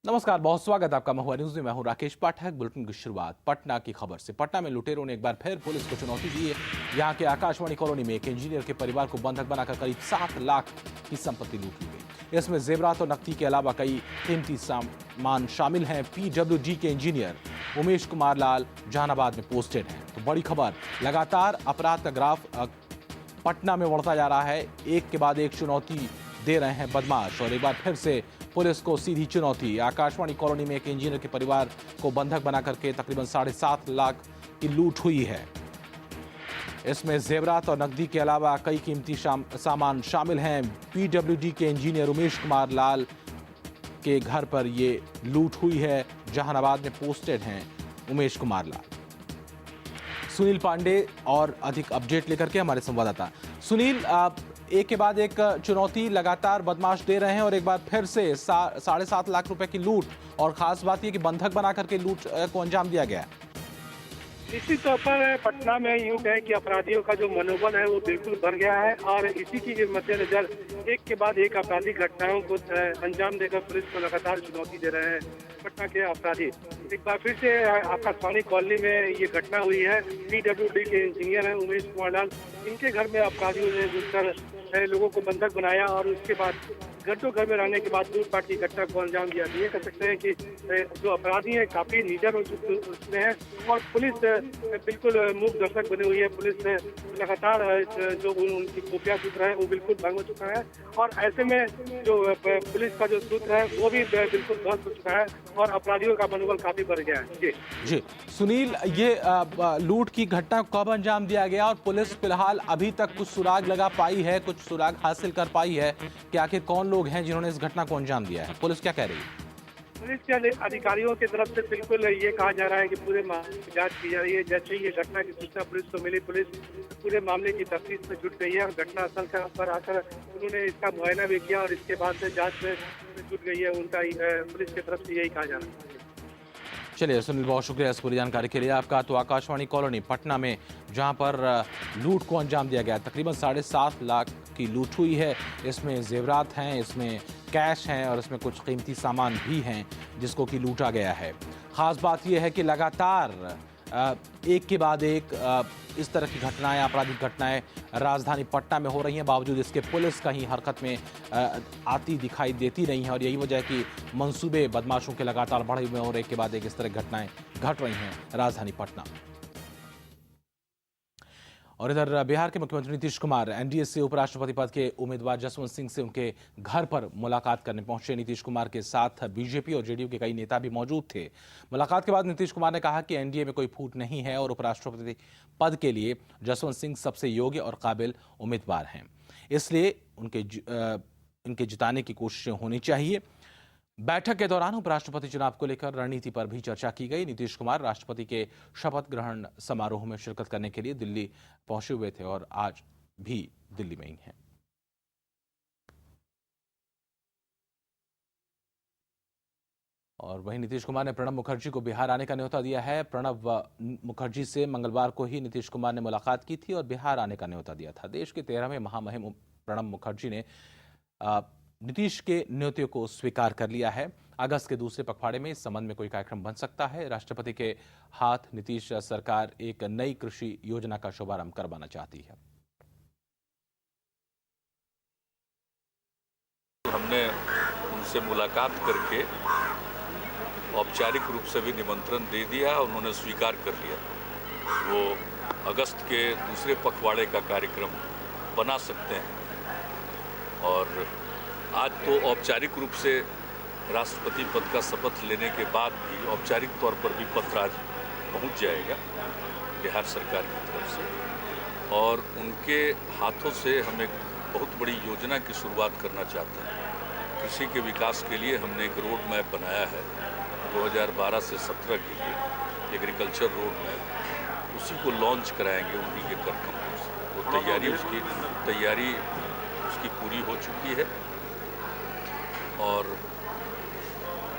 नमस्कार, बहुत स्वागत आपका महुआ न्यूज में। मैं हूं राकेश पाठक। बुलेटिन की शुरुआत पटना की खबर से। पटना में लुटेरों ने एक बार फिर पुलिस को चुनौती दी है। यहां के आकाशवाणी कॉलोनी में एक इंजीनियर के परिवार को बंधक बनाकर करीब 7 लाख की संपत्ति लूट ली गई। इसमें जेवरात और नकदी के अलावा कई कीमती सामान शामिल हैं। पीडब्ल्यूडी के इंजीनियर उमेश कुमार लाल जहानाबाद में पोस्टेड हैं। तो बड़ी खबर, लगातार अपराध का ग्राफ पटना में बढ़ता जा रहा है। एक के बाद एक चुनौती दे रहे हैं बदमाश, और एक बार फिर से पुलिस को सीधी चुनौती। आकाशवाणी कॉलोनी में एक इंजीनियर के परिवार को बंधक बना करके तकरीबन 7.5 लाख की लूट हुई है। इसमें जेवरात और नकदी के अलावा कई कीमती सामान शामिल हैं। पीडब्ल्यूडी के इंजीनियर उमेश कुमार लाल के घर पर ये लूट हुई है। जहानाबाद में पोस्टेड हैं उमेश कुमार लाल। सुनील पांडे और अधिक अपडेट लेकर के हमारे संवाददाता। सुनील, एक के बाद एक चुनौती लगातार बदमाश दे रहे हैं और एक बार फिर से 7.5 लाख रुपए की लूट, और खास बात यह कि बंधक बना करके लूट को अंजाम दिया गया है। निश्चित तौर पर पटना में यूं कहें कि अपराधियों का जो मनोबल है वो बिल्कुल बढ़ गया है, और इसी की मद्देनजर एक के बाद एक आपराधिक घटनाओं को अंजाम देकर पुलिस को लगातार चुनौती दे रहे हैं पटना के अपराधी। एक बार फिर से आकाशवाणी कॉलोनी में ये घटना हुई है। पीडब्ल्यूडी के इंजीनियर हैं उमेश कुमार लाल, इनके घर में अपराधियों ने घुसकर लोगों को बंधक बनाया और उसके बाद घंटों घर में रहने के बाद लूटपाट की घटना को अंजाम दिया। ये कह सकते हैं कि जो अपराधी हैं काफी निडर हो चुके हैं, और पुलिस बिल्कुल मूक दर्शक बनी हुई है। पुलिस ने लगातार जो उनकी खुफिया सूत्र है वो बिल्कुल भंग हो चुका है, और ऐसे में जो पुलिस का जो सूत्र है वो भी बिल्कुल ध्वस्त हो चुका है, और अपराधियों का मनोबल काफी बढ़ गया है। जी सुनील, ये लूट की घटना को कब अंजाम दिया गया, और पुलिस फिलहाल अभी तक कुछ सुराग लगा पाई है, कुछ सुराग हासिल कर पाई है कि आखिर कौन लोग हैं जिन्होंने इस घटना को अंजाम दिया है? पुलिस क्या कह रही है? पुलिस के अधिकारियों की तरफ से बिल्कुल ये कहा जा रहा है कि पूरे मामले की जांच की जा रही है। जैसे ही ये घटना की सूचना पुलिस को मिली, पुलिस पूरे मामले की तफ्तीश में जुट गई है, और घटना स्थल पर आकर उन्होंने इसका मुआयना भी किया, और इसके बाद से जांच में जुट गई है। उनका पुलिस की तरफ से यही कहा जा रहा है। चलिए सुनील, बहुत शुक्रिया इस पूरी जानकारी के लिए आपका। तो आकाशवाणी कॉलोनी पटना में जहां पर लूट को अंजाम दिया गया, तकरीबन 7.5 लाख की लूट हुई है। इसमें जेवरात हैं, इसमें कैश हैं, और इसमें कुछ कीमती सामान भी हैं जिसको कि लूटा गया है। ख़ास बात यह है कि लगातार एक के बाद एक इस तरह की घटनाएं, आपराधिक घटनाएं राजधानी पटना में हो रही हैं। बावजूद इसके पुलिस कहीं हरकत में आती दिखाई देती नहीं है, और यही वजह है कि मंसूबे बदमाशों के लगातार बढ़े हुए हैं और एक के बाद एक इस तरह घटनाएं घट रही हैं राजधानी पटना। और इधर बिहार के मुख्यमंत्री नीतीश कुमार एनडीए से उपराष्ट्रपति पद के उम्मीदवार जसवंत सिंह से उनके घर पर मुलाकात करने पहुंचे। नीतीश कुमार के साथ बीजेपी और जेडीयू के कई नेता भी मौजूद थे। मुलाकात के बाद नीतीश कुमार ने कहा कि एनडीए में कोई फूट नहीं है, और उपराष्ट्रपति पद के लिए जसवंत सिंह सबसे योग्य और काबिल उम्मीदवार हैं, इसलिए इनके जिताने की कोशिशें होनी चाहिए। बैठक के दौरान उपराष्ट्रपति चुनाव को लेकर रणनीति पर भी चर्चा की गई। नीतीश कुमार राष्ट्रपति के शपथ ग्रहण समारोह में शिरकत करने के लिए दिल्ली पहुंचे हुए थे, और आज भी दिल्ली में ही हैं। और वहीं नीतीश कुमार ने प्रणब मुखर्जी को बिहार आने का न्योता दिया है। प्रणब मुखर्जी से मंगलवार को ही नीतीश कुमार ने मुलाकात की थी और बिहार आने का न्योता दिया था। देश के 13वें महामहिम प्रणब मुखर्जी ने नीतीश के न्योते को स्वीकार कर लिया है। अगस्त के दूसरे पखवाड़े में इस संबंध में कोई कार्यक्रम बन सकता है। राष्ट्रपति के हाथ नीतीश सरकार एक नई कृषि योजना का शुभारंभ करवाना चाहती है। हमने उनसे मुलाकात करके औपचारिक रूप से भी निमंत्रण दे दिया, उन्होंने स्वीकार कर लिया। वो अगस्त के दूसरे पखवाड़े का कार्यक्रम बना सकते हैं, और आज तो औपचारिक रूप से राष्ट्रपति पद का शपथ लेने के बाद भी औपचारिक तौर पर भी पत्र आज पहुंच जाएगा बिहार सरकार की तरफ से, और उनके हाथों से हम एक बहुत बड़ी योजना की शुरुआत करना चाहते हैं। कृषि के विकास के लिए हमने एक रोड मैप बनाया है 2012 से 17 के लिए, एग्रीकल्चर रोड मैप, उसी को लॉन्च कराएंगे उन्हीं के कर कंपनी से। वो तैयारी उसकी पूरी हो चुकी है, और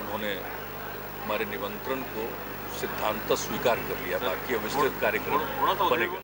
उन्होंने हमारे निमंत्रण को सिद्धांत स्वीकार कर लिया। बाकी विस्तृत कार्यक्रम बनेगा।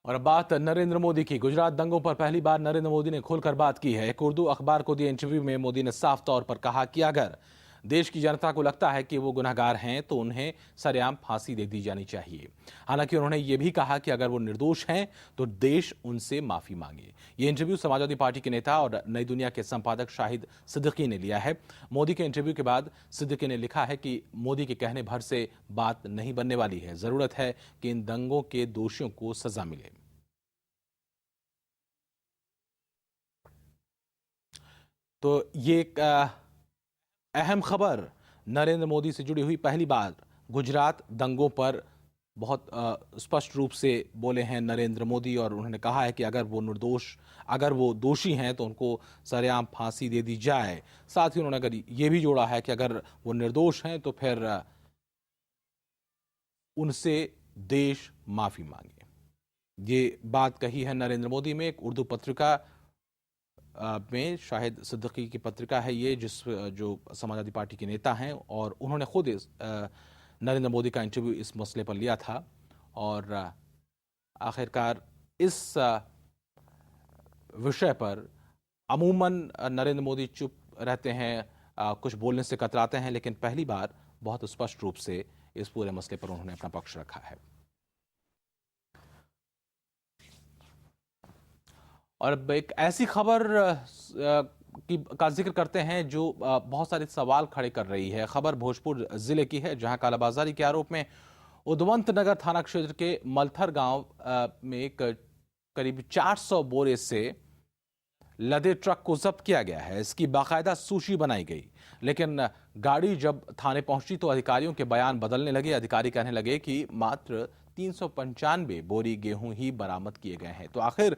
और अब बात नरेंद्र मोदी की। गुजरात दंगों पर पहली बार नरेंद्र मोदी ने खुलकर बात की है। एक उर्दू अखबार को दिए इंटरव्यू में मोदी ने साफ तौर पर कहा कि अगर देश की जनता को लगता है कि वो गुनहगार हैं तो उन्हें सरेआम फांसी दे दी जानी चाहिए। हालांकि उन्होंने ये भी कहा कि अगर वो निर्दोष हैं तो देश उनसे माफी मांगे। ये इंटरव्यू समाजवादी पार्टी के नेता और नई दुनिया के संपादक शाहिद सिद्दीकी ने लिया है। मोदी के इंटरव्यू के बाद सिद्दीकी ने लिखा है कि मोदी के कहने भर से बात नहीं बनने वाली है। जरूरत है कि इन दंगों के दोषियों को सजा मिले। तो ये एक अहम खबर नरेंद्र मोदी से जुड़ी हुई। पहली बार गुजरात दंगों पर बहुत स्पष्ट रूप से बोले हैं नरेंद्र मोदी और उन्होंने कहा है कि अगर वो दोषी हैं तो उनको सरेआम फांसी दे दी जाए। साथ ही उन्होंने अगर ये भी जोड़ा है कि अगर वो निर्दोष हैं तो फिर उनसे देश माफी मांगे। ये बात कही है नरेंद्र मोदी में एक उर्दू पत्रिका में, शाहिद सिद्दीकी की पत्रिका है ये, जो समाजवादी पार्टी के नेता हैं, और उन्होंने खुद नरेंद्र मोदी का इंटरव्यू इस मसले पर लिया था। और आखिरकार इस विषय पर अमूमन नरेंद्र मोदी चुप रहते हैं, कुछ बोलने से कतराते हैं, लेकिन पहली बार बहुत स्पष्ट रूप से इस पूरे मसले पर उन्होंने अपना पक्ष रखा है। और अब एक ऐसी खबर का जिक्र करते हैं जो बहुत सारे सवाल खड़े कर रही है। खबर भोजपुर जिले की है, जहां कालाबाजारी के आरोप में उदवंत नगर थाना क्षेत्र के मलथर गांव में करीब 400 बोरे से लदे ट्रक को जब्त किया गया है। इसकी बाकायदा सूची बनाई गई, लेकिन गाड़ी जब थाने पहुंची तो अधिकारियों के बयान बदलने लगे। अधिकारी कहने लगे कि मात्र 395 बोरी गेहूं ही बरामद किए गए हैं। तो आखिर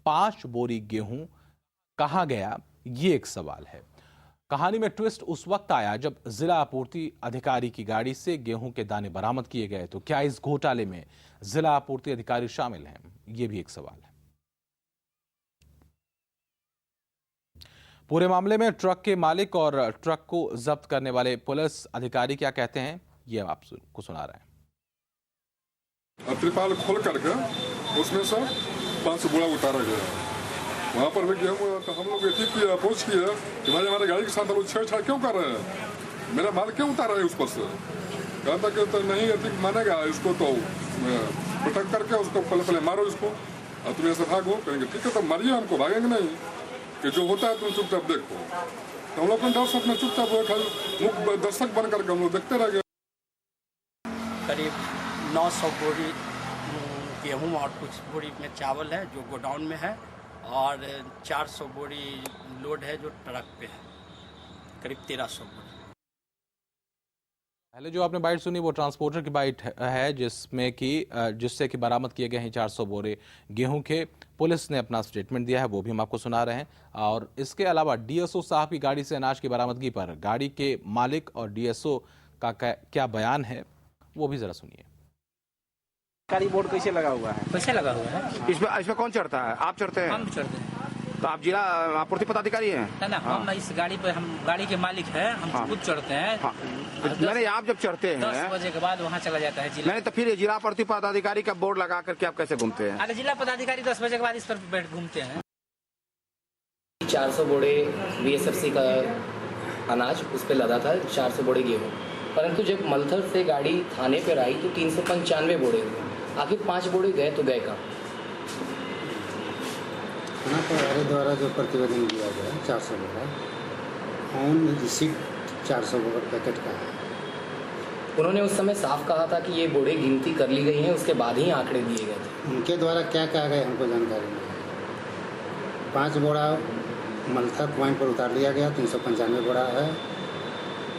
5 बोरी गेहूं कहां गया, ये एक सवाल है। कहानी में ट्विस्ट उस वक्त आया जब जिला आपूर्ति अधिकारी की गाड़ी से गेहूं के दाने बरामद किए गए। तो क्या इस घोटाले में जिला आपूर्ति अधिकारी शामिल हैं, ये भी एक सवाल है। पूरे मामले में ट्रक के मालिक और ट्रक को जब्त करने वाले पुलिस अधिकारी क्या कहते हैं, ये आपको सुना रहे हैं। त्रिपाल खोल करके उसमें से 5 बोरा उतारा गया। वहाँ पर भी गेहूँ, तो हम लोग ये अप्रोच किया कि भाई हमारे गाड़ी के साथ लोग छेड़छाड़ क्यों कर रहे हैं, मेरा माल क्यों उतारा है उस पर से। कहा था कि तो नहीं अधिक मानेगा इसको, तो प्रोटेक्ट करके उसको पहले मारो इसको और तुम ऐसे भागो। कहेंगे ठीक है तो मारिए, हमको भागेंगे नहीं, कि जो होता है तुम चुपचाप देखो। तो हम लोग अपने डर से अपने चुपचाप मुख्य दर्शक बन करके हम लोग देखते रह गए। करीब 900 बोरी गेहूँ और कुछ बोरी में चावल है जो गोडाउन में है, और 400 बोरी लोड है जो ट्रक पे है, करीब 1300 बोरी। पहले जो आपने बाइट सुनी वो ट्रांसपोर्टर की बाइट है, जिससे कि बरामद किए गए हैं 400 बोरे गेहूं के। पुलिस ने अपना स्टेटमेंट दिया है, वो भी हम आपको सुना रहे हैं। और इसके अलावा डीएसओ साहब की गाड़ी से अनाज की बरामदगी पर गाड़ी के मालिक और डीएसओ का क्या बयान है, वो भी जरा सुनिए। सरकारी बोर्ड कैसे लगा हुआ है? कैसे लगा हुआ है? इसमें कौन चढ़ता है? आप चढ़ते हैं? हम चढ़ते हैं। तो आप जिला आपूर्ति पदाधिकारी हैं? ना, हम इस गाड़ी पे, हम गाड़ी के मालिक हैं, हम खुद चढ़ते हैं। मैंने आप जब चढ़ते हैं 10 बजे के बाद वहाँ चला जाता है जिला। नहीं तो फिर जिला आपूर्ति पदाधिकारी का बोर्ड लगा करके आप कैसे घूमते हैं? अरे जिला पदाधिकारी 10 बजे के बाद इस पर बैठ घूमते हैं। 400 बोरे बीएसएफसी का अनाज उस पर लदा था, 400 बोरे गेहूँ। परंतु जब मलथर से गाड़ी थाने पर आई तो 395 बोरे हुए। आखिर 5 बोरे गए तो गए कहाँ? थाना प्रभारी द्वारा जो प्रतिवेदन दिया गया 400 बोरा ऑन रिसीप्ट 400 बोरा पैकेट का है। उन्होंने उस समय साफ कहा था कि ये बोरे गिनती कर ली गई हैं, उसके बाद ही आंकड़े दिए गए थे। उनके द्वारा क्या कहा गया हमको जानकारी नहीं है। 5 बोरा मलथर पॉइंट पर उतार लिया गया, 395 बोरा है,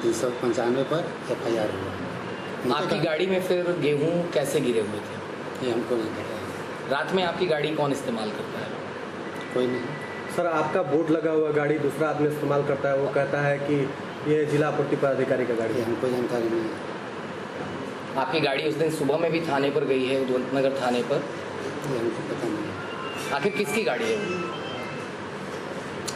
395 पर FIR हुआ। आपकी गाड़ी में फिर गेहूँ कैसे गिरे हुए थे, ये हमको नहीं पता है। रात में आपकी गाड़ी कौन इस्तेमाल करता है? कोई नहीं। सर, आपका बोर्ड लगा हुआ गाड़ी दूसरा आदमी इस्तेमाल करता है, वो कहता है कि ये जिला आपूर्ति पदाधिकारी का गाड़ी है। हमको जानकारी नहीं है। आपकी गाड़ी उस दिन सुबह में भी थाने पर गई है, उदवंत नगर थाने पर? ये हमको पता नहीं है। आखिर किसकी गाड़ी है?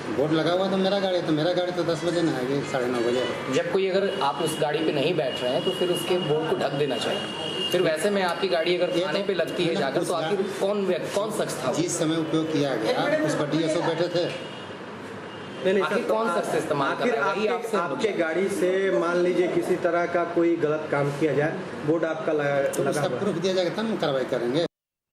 बोर्ड लगा हुआ तो मेरा गाड़ी तो 10 बजे ना आएगी, 9:30 बजे। जब कोई अगर आप उस गाड़ी पे नहीं बैठ रहे हैं तो फिर उसके बोर्ड को ढक देना चाहिए। फिर वैसे में आपकी गाड़ी अगर थाने पे लगती है जाकर तो आखिर कौन शख्स था? जिस समय उपयोग किया गया उस पर DSO बैठे थे। नहीं आखिर सर, कौन शख्स इस्तेमाल कर रहा है? आपके गाड़ी से मान लीजिए किसी तरह का कोई गलत काम किया जाए, बोर्ड आपका लगा उसका प्रूफ दिया जाएगा तब हम कार्रवाई करेंगे।